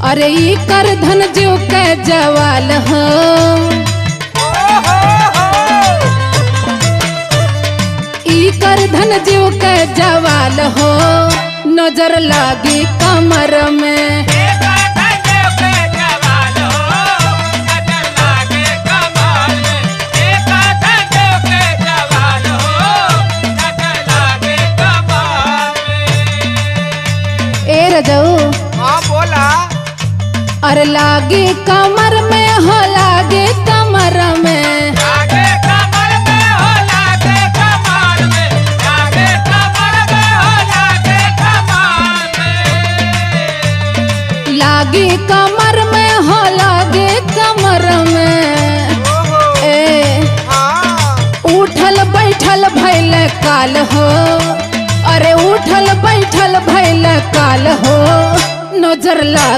अरे ई कर धन जीव के जवाल हो, ई कर धन जीव के जवाल हो, नजर लागी कमर में। ए रजऊ हाँ बोला। अरे लागे कमर में हो, लागे कमर में, लागे कमर में हो, लागे कमर में, लागे कमर में हो, लागे कमर में, लागे कमर में हो, लागे कमर में। ए उठल बैठल भैल काल हो, अरे उठल बैठल भैल काल हो, नजर लाग